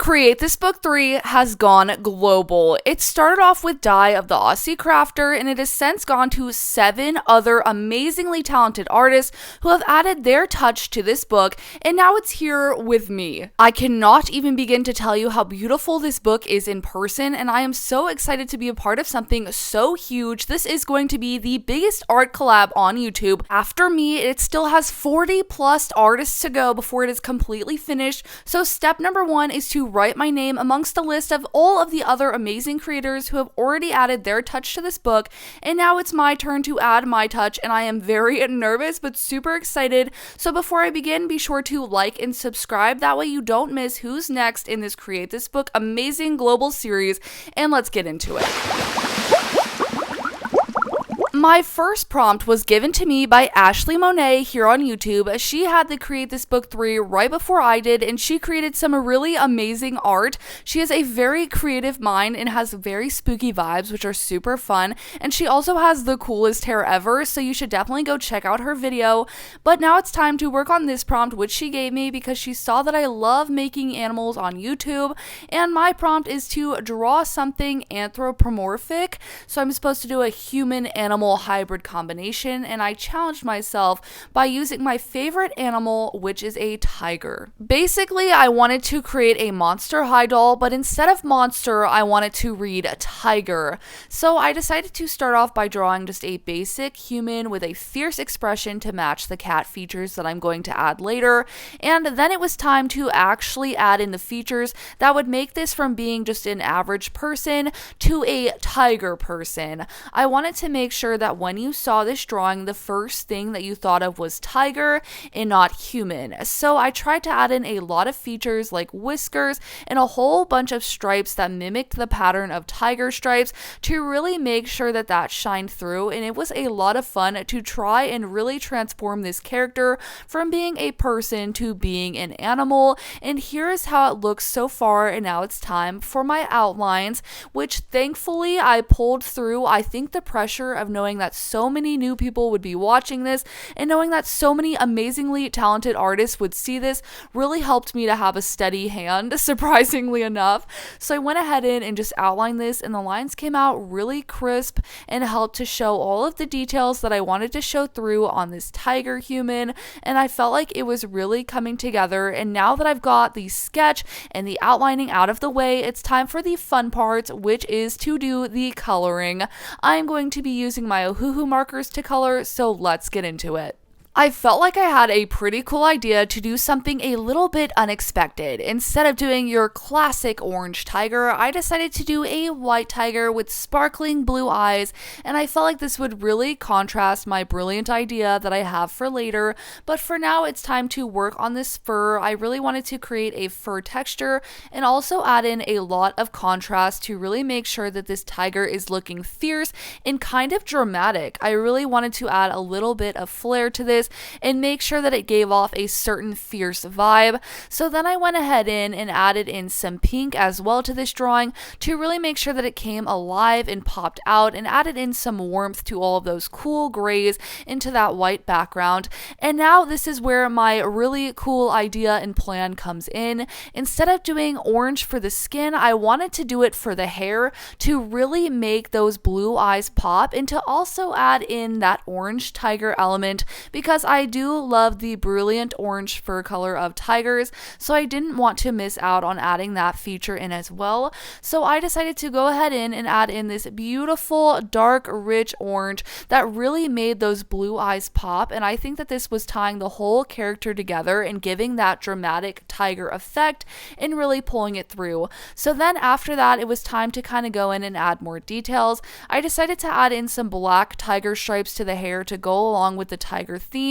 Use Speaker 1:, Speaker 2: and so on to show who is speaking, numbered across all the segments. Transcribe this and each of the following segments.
Speaker 1: Create This Book 3 has gone global. It started off with Dye of the Aussie Crafter, and it has since gone to 7 other amazingly talented artists who have added their touch to this book, and now it's here with me. I cannot even begin to tell you how beautiful this book is in person, and I am so excited to be a part of something so huge. This is going to be the biggest art collab on YouTube. After me, it still has 40 plus artists to go before it is completely finished, so step number 1 is to write my name amongst a list of all of the other amazing creators who have already added their touch to this book, and now it's my turn to add my touch, and I am very nervous but super excited. So before I begin, be sure to like and subscribe, that way you don't miss who's next in this Create This Book amazing global series, and let's get into it. My first prompt was given to me by Ashley Monet here on YouTube. She had the Create This Book 3 right before I did, and she created some really amazing art. She has a very creative mind and has very spooky vibes, which are super fun, and she also has the coolest hair ever, so you should definitely go check out her video. But now it's time to work on this prompt, which she gave me because she saw that I love making animals on YouTube, and my prompt is to draw something anthropomorphic. So I'm supposed to do a human-animal hybrid combination, and I challenged myself by using my favorite animal, which is a tiger. Basically, I wanted to create a monster high doll, but instead of monster, I wanted to read tiger. So I decided to start off by drawing just a basic human with a fierce expression to match the cat features that I'm going to add later, and then it was time to actually add in the features that would make this from being just an average person to a tiger person. I wanted to make sure that when you saw this drawing, the first thing that you thought of was tiger and not human. So I tried to add in a lot of features like whiskers and a whole bunch of stripes that mimicked the pattern of tiger stripes to really make sure that that shined through, and it was a lot of fun to try and really transform this character from being a person to being an animal. And here's how it looks so far, and now it's time for my outlines, which thankfully I pulled through. I think the pressure of knowing that so many new people would be watching this and knowing that so many amazingly talented artists would see this really helped me to have a steady hand, surprisingly enough. So I went ahead and just outlined this, and the lines came out really crisp and helped to show all of the details that I wanted to show through on this tiger human, and I felt like it was really coming together. And now that I've got the sketch and the outlining out of the way, it's time for the fun part, which is to do the coloring. I'm going to be using my Ohuhu markers to color, so let's get into it. I felt like I had a pretty cool idea to do something a little bit unexpected. Instead of doing your classic orange tiger, I decided to do a white tiger with sparkling blue eyes, and I felt like this would really contrast my brilliant idea that I have for later. But for now, it's time to work on this fur. I really wanted to create a fur texture and also add in a lot of contrast to really make sure that this tiger is looking fierce and kind of dramatic. I really wanted to add a little bit of flair to this and make sure that it gave off a certain fierce vibe. So then I went ahead and added in some pink as well to this drawing to really make sure that it came alive and popped out, and added in some warmth to all of those cool grays into that white background. And now this is where my really cool idea and plan comes in. Instead of doing orange for the skin, I wanted to do it for the hair to really make those blue eyes pop, and to also add in that orange tiger element, because I do love the brilliant orange fur color of tigers, so I didn't want to miss out on adding that feature in as well. So I decided to go ahead and add in this beautiful dark rich orange that really made those blue eyes pop, and I think that this was tying the whole character together and giving that dramatic tiger effect and really pulling it through. So then after that, it was time to kind of go in and add more details. I decided to add in some black tiger stripes to the hair to go along with the tiger theme,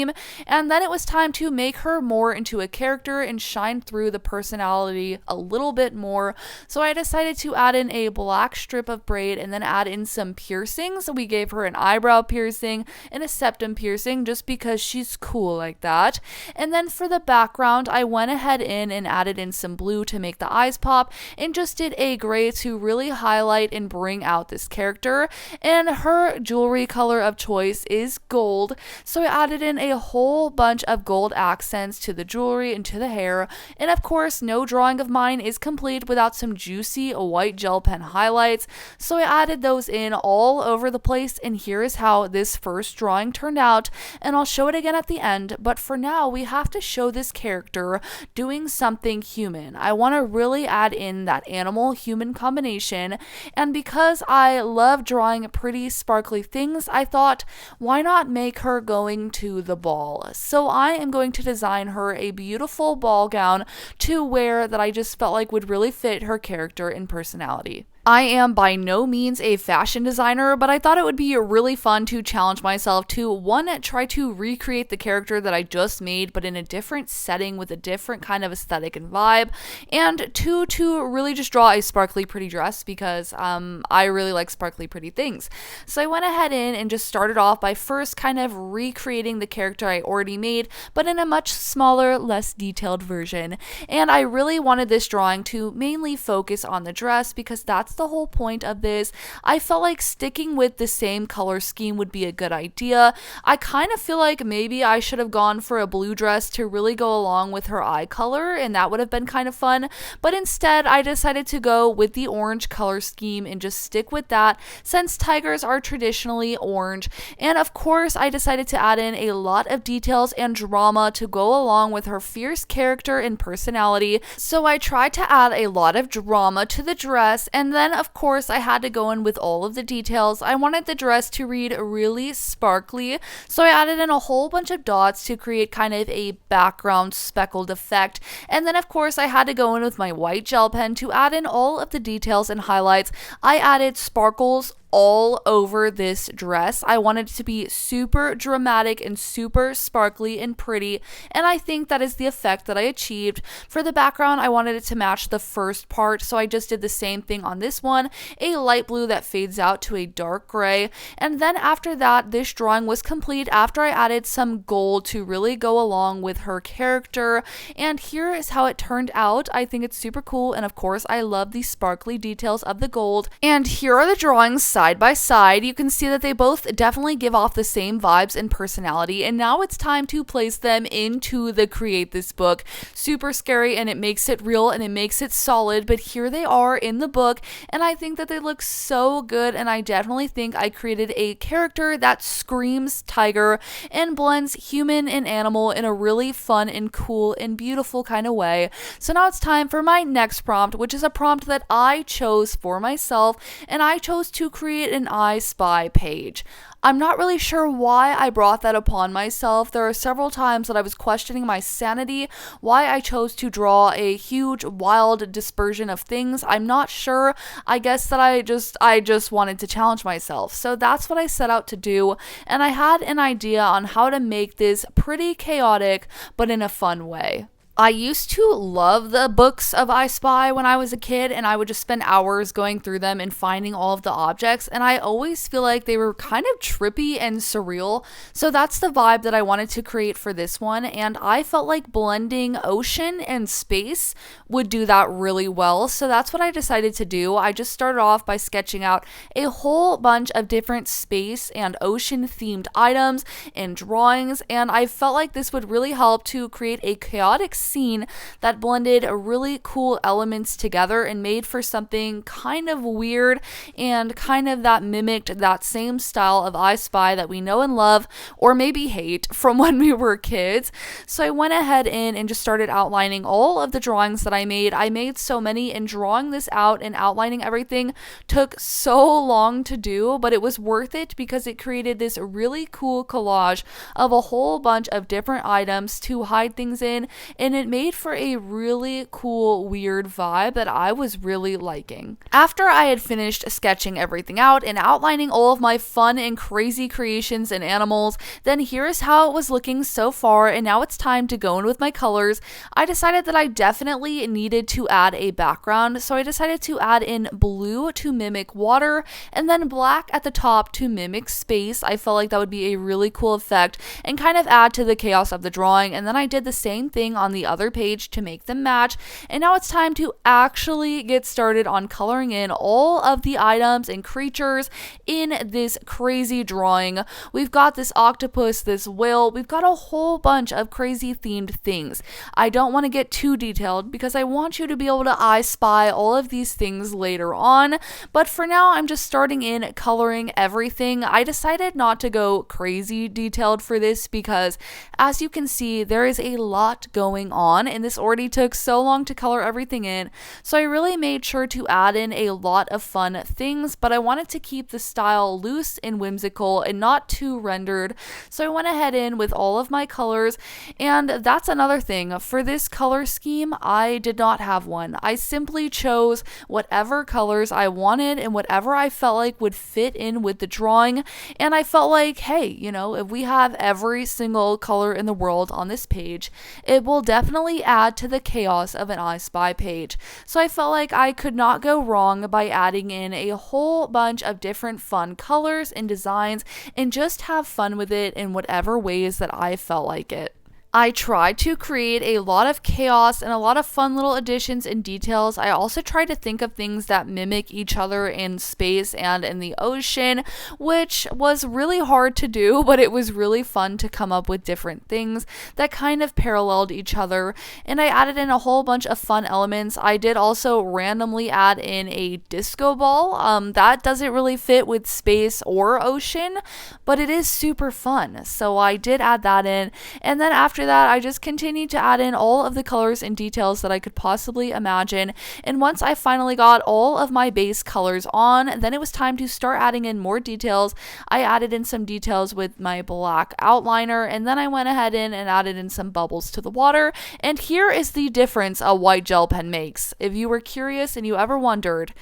Speaker 1: and then it was time to make her more into a character and shine through the personality a little bit more. So I decided to add in a black strip of braid and then add in some piercings. So we gave her an eyebrow piercing and a septum piercing just because she's cool like that. And then for the background, I went ahead and added in some blue to make the eyes pop, and just did a gray to really highlight and bring out this character. And her jewelry color of choice is gold, so I added in in a whole bunch of gold accents to the jewelry and to the hair, and of course no drawing of mine is complete without some juicy white gel pen highlights, so I added those in all over the place, and here is how this first drawing turned out, and I'll show it again at the end. But for now, we have to show this character doing something human. I want to really add in that animal human combination, and because I love drawing pretty sparkly things, I thought, why not make her going to the ball? So I am going to design her a beautiful ball gown to wear that I just felt like would really fit her character and personality. I am by no means a fashion designer, but I thought it would be really fun to challenge myself to, one, try to recreate the character that I just made, but in a different setting with a different kind of aesthetic and vibe, and two, to really just draw a sparkly pretty dress because I really like sparkly pretty things. So I went ahead and just started off by first kind of recreating the character I already made, but in a much smaller, less detailed version. And I really wanted this drawing to mainly focus on the dress because that's the whole point of this. I felt like sticking with the same color scheme would be a good idea. I kind of feel like maybe I should have gone for a blue dress to really go along with her eye color, and that would have been kind of fun, but instead I decided to go with the orange color scheme and just stick with that since tigers are traditionally orange. And of course I decided to add in a lot of details and drama to go along with her fierce character and personality, so I tried to add a lot of drama to the dress, and then of course I had to go in with all of the details. I wanted the dress to read really sparkly, so I added in a whole bunch of dots to create kind of a background speckled effect, and then of course I had to go in with my white gel pen to add in all of the details and highlights. I added sparkles all over this dress. I wanted it to be super dramatic and super sparkly and pretty, and I think that is the effect that I achieved. For the background, I wanted it to match the first part, so I just did the same thing on this one, a light blue that fades out to a dark gray, and then after that, this drawing was complete after I added some gold to really go along with her character, and here is how it turned out. I think it's super cool, and of course, I love the sparkly details of the gold, and here are the drawings side by side. You can see that they both definitely give off the same vibes and personality, and now it's time to place them into the Create This book. Super scary, and it makes it real and it makes it solid, but here they are in the book, and I think that they look so good, and I definitely think I created a character that screams tiger and blends human and animal in a really fun and cool and beautiful kind of way. So now it's time for my next prompt, which is a prompt that I chose for myself, and I chose to create an ispy page. I'm not really sure why I brought that upon myself. There are several times that I was questioning my sanity, why I chose to draw a huge wild dispersion of things. I'm not sure. I guess that I just wanted to challenge myself. So that's what I set out to do, and I had an idea on how to make this pretty chaotic but in a fun way. I used to love the books of I Spy when I was a kid, and I would just spend hours going through them and finding all of the objects, and I always feel like they were kind of trippy and surreal, so that's the vibe that I wanted to create for this one, and I felt like blending ocean and space would do that really well, so that's what I decided to do. I just started off by sketching out a whole bunch of different space and ocean themed items and drawings, and I felt like this would really help to create a chaotic scene that blended really cool elements together and made for something kind of weird and kind of that mimicked that same style of I Spy that we know and love, or maybe hate, from when we were kids. So I went ahead and just started outlining all of the drawings that I made. I made so many, and drawing this out and outlining everything took so long to do, but it was worth it because it created this really cool collage of a whole bunch of different items to hide things in, and it made for a really cool, weird vibe that I was really liking. After I had finished sketching everything out and outlining all of my fun and crazy creations and animals, then here's how it was looking so far, and now it's time to go in with my colors. I decided that I definitely needed to add a background, so I decided to add in blue to mimic water, and then black at the top to mimic space. I felt like that would be a really cool effect and kind of add to the chaos of the drawing, and then I did the same thing on the the other page to make them match. And now it's time to actually get started on coloring in all of the items and creatures in this crazy drawing. We've got this octopus, this whale, we've got a whole bunch of crazy themed things. I don't want to get too detailed because I want you to be able to I spy all of these things later on, but for now I'm just starting in coloring everything. I decided not to go crazy detailed for this because, as you can see, there is a lot going on and this already took so long to color everything in, so I really made sure to add in a lot of fun things, but I wanted to keep the style loose and whimsical and not too rendered, so I went ahead in with all of my colors. And that's another thing, for this color scheme I did not have one. I simply chose whatever colors I wanted and whatever I felt like would fit in with the drawing, and I felt like, hey, you know, if we have every single color in the world on this page, it will definitely add to the chaos of an I Spy page. So I felt like I could not go wrong by adding in a whole bunch of different fun colors and designs and just have fun with it in whatever ways that I felt like it. I tried to create a lot of chaos and a lot of fun little additions and details. I also tried to think of things that mimic each other in space and in the ocean, which was really hard to do, but it was really fun to come up with different things that kind of paralleled each other. And I added in a whole bunch of fun elements. I did also randomly add in a disco ball. That doesn't really fit with space or ocean, but it is super fun. So I did add that in. And then after that, I just continued to add in all of the colors and details that I could possibly imagine. And once I finally got all of my base colors on, then it was time to start adding in more details. I added in some details with my black outliner, and then I went ahead and added in some bubbles to the water. And here is the difference a white gel pen makes. If you were curious and you ever wondered,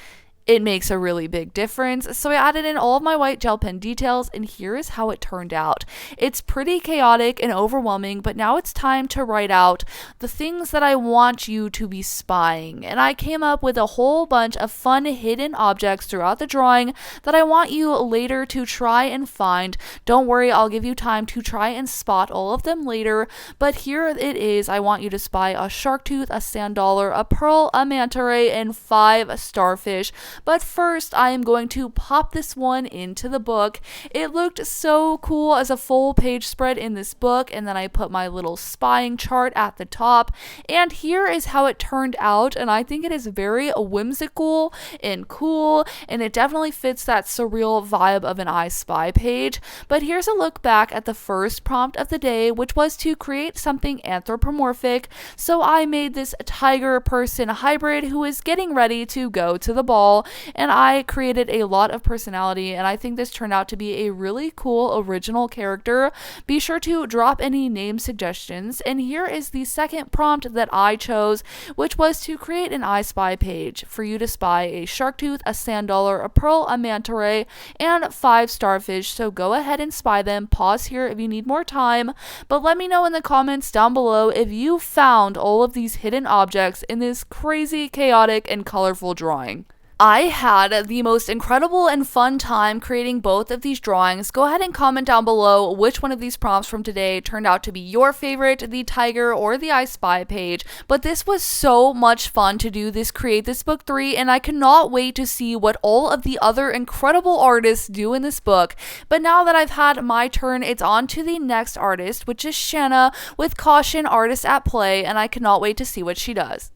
Speaker 1: it makes a really big difference. So I added in all of my white gel pen details, and here is how it turned out. It's pretty chaotic and overwhelming, but now it's time to write out the things that I want you to be spying. And I came up with a whole bunch of fun hidden objects throughout the drawing that I want you later to try and find. Don't worry, I'll give you time to try and spot all of them later, but here it is. I want you to spy a shark tooth, a sand dollar, a pearl, a manta ray, and 5 starfish. But first, I am going to pop this one into the book. It looked so cool as a full page spread in this book, and then I put my little spying chart at the top, and here is how it turned out. And I think it is very whimsical and cool, and it definitely fits that surreal vibe of an I Spy page. But here's a look back at the first prompt of the day, which was to create something anthropomorphic. So I made this tiger person hybrid who is getting ready to go to the ball, and I created a lot of personality, and I think this turned out to be a really cool original character. Be sure to drop any name suggestions, and here is the second prompt that I chose, which was to create an I Spy page for you to spy a shark tooth, a sand dollar, a pearl, a manta ray, and 5 starfish. So go ahead and spy them. Pause here if you need more time, but let me know in the comments down below if you found all of these hidden objects in this crazy, chaotic, and colorful drawing. I had the most incredible and fun time creating both of these drawings. Go ahead and comment down below which one of these prompts from today turned out to be your favorite, the tiger or the I Spy page. But this was so much fun to do this Create This Book 3, and I cannot wait to see what all of the other incredible artists do in this book. But now that I've had my turn, it's on to the next artist, which is Shanna with Caution Artist at Play, and I cannot wait to see what she does.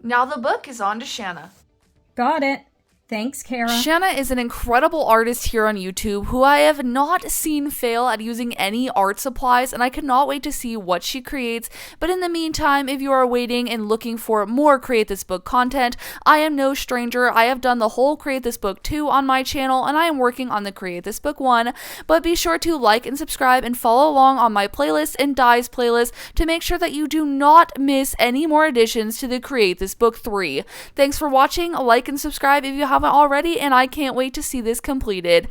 Speaker 1: Now the book is on to Shanna.
Speaker 2: Got it. Thanks, Kara.
Speaker 1: Shanna is an incredible artist here on YouTube who I have not seen fail at using any art supplies, and I cannot wait to see what she creates. But in the meantime, if you are waiting and looking for more Create This Book content, I am no stranger. I have done the whole Create This Book 2 on my channel, and I am working on the Create This Book 1. But be sure to like and subscribe and follow along on my playlist and Dai's playlist to make sure that you do not miss any more additions to the Create This Book 3. Thanks for watching. Like and subscribe if you haven't already, and I can't wait to see this completed.